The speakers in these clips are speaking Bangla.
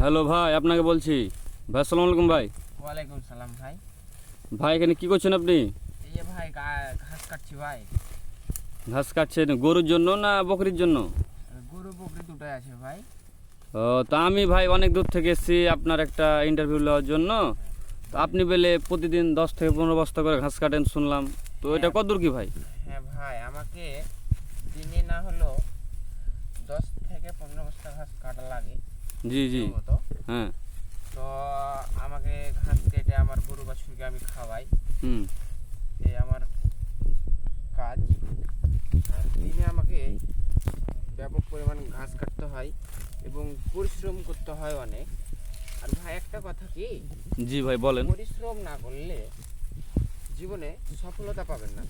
হ্যালো ভাই, আপনাকে বলছি। ভাই আসসালামু আলাইকুম ভাই। ওয়ালাইকুম সালাম ভাই। ভাই এখানে কি করছেন আপনি? এই যে ভাই ঘাস কাটছি ভাই। ঘাস কাটছেন গরুর জন্য না বকরির জন্য? গরু বকরি দুটাই আছে ভাই। ও, তা আমি ভাই অনেক দূর থেকে এসেছি আপনার একটা ইন্টারভিউ নেওয়ার জন্য। তো আপনি বলে প্রতিদিন 10 থেকে 15 বস্তা করে ঘাস কাটেন শুনলাম। তো এটা কত দূর কি ভাই? হ্যাঁ ভাই, আমাকে দিনে না হলো 10 থেকে 15 বস্তা ঘাস কাটা লাগে। জি জি। মতো হ্যাঁ। তো আমাকে ঘাস কেটে আমার গরু বাছুরকে আমি খাওয়াই। হুম। এই আমার কাজ। আর দিনে আমাকে ব্যাপক পরিমাণ ঘাস কাটতে হয় এবং পরিশ্রম করতে হয় অনেক। আর ভাই একটা কথা কি, জি ভাই বলেন। পরিশ্রম না করলে জীবনে সফলতা পাবেন না।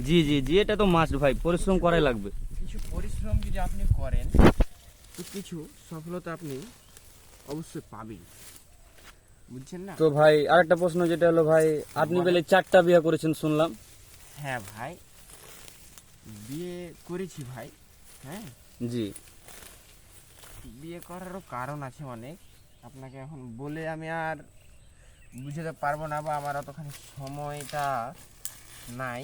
জি জি জি, এটা তো মাস্ট ভাই, পরিশ্রম করাই লাগবে। কিছু পরিশ্রম যদি আপনি করেন তো কিছু সফলতা আপনি অবশ্যই পাবেন, বুঝছেন না? তো ভাই আরেকটা প্রশ্ন, যেটা হলো ভাই আপনি বলে 4টা বিয়ে করেছেন শুনলাম। হ্যাঁ ভাই, বিয়ে করেছি ভাই। হ্যাঁ, জি। বিয়ে করারও কারণ আছে অনেক, আপনাকে এখন বলে আমি আর বুঝাতে পারবো না, বা আমার অতখানি সময়টা নাই।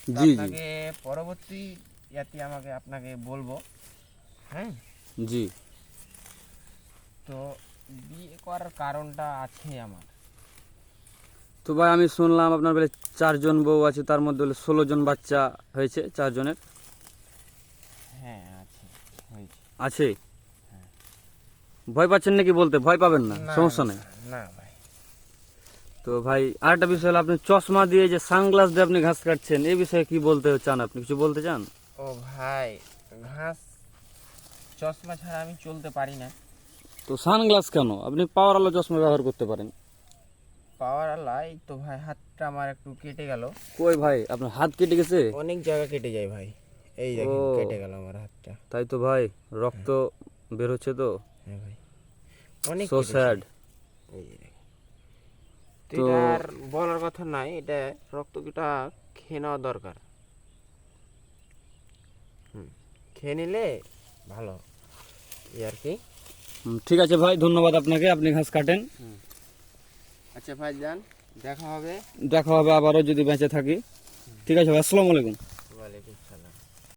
তো জি জি আপনাকে পরবর্তী ইয়াতে আপনাকে বলবো। হ্যাঁ, জি। তো বিয়ে করার কারণটা আছে আমার। তো ভাই আমি শুনলাম আপনার বলে 4জন বউ আছে, তার মধ্যে বলে 16 জন বাচ্চা হয়েছে 4 জনের। হ্যাঁ আছে, হয়েছে। আছে? হ্যাঁ। ভয় পাচ্ছেন নাকি? বলতে ভয় পাবেন না, না, সমস্যা নেই। না ভাই। তো ভাই আরেকটা বিষয় হলো, আপনি চশমা দিয়ে যে সানগ্লাস দিয়ে আপনি ঘাস কাটছেন, এই বিষয়ে কি বলতে চান? আপনি কিছু বলতে চান? ও ভাই, ঘাস চশমা ছাড়া আমি চলতে পারি না। তো সানগ্লাস কেন? আপনি পাওয়ার আলো চশমা ব্যবহার করতে পারেন। পাওয়ার আলাই তো ভাই, হাতটা আমার একটু কেটে গেল। কই ভাই, আপনার হাত কেটে গেছে? অনেক জায়গা কেটে যায় ভাই, এই দেখেন ও। কেটে গেল আমার হাতটা। তাই তো ভাই, রক্ত বের হচ্ছে তো। হ্যাঁ ভাই, অনেক সো কেটেছে। স্যাড। এই যে দেখেন। তো তো এটা আর বলার কথা নাই, এটা রক্তটা খেয়ে নেওয়া দরকার। খেয়ে নিলে ভালো, এই আর কি। ঠিক আছে ভাই, ধন্যবাদ আপনাকে, আপনি ঘাস কাটেন। আচ্ছা ভাই যান, দেখা হবে। দেখা হবে আবারও যদি বেঁচে থাকি। ঠিক আছে ভাই, আসসালামু আলাইকুম। ওয়ালাইকুম।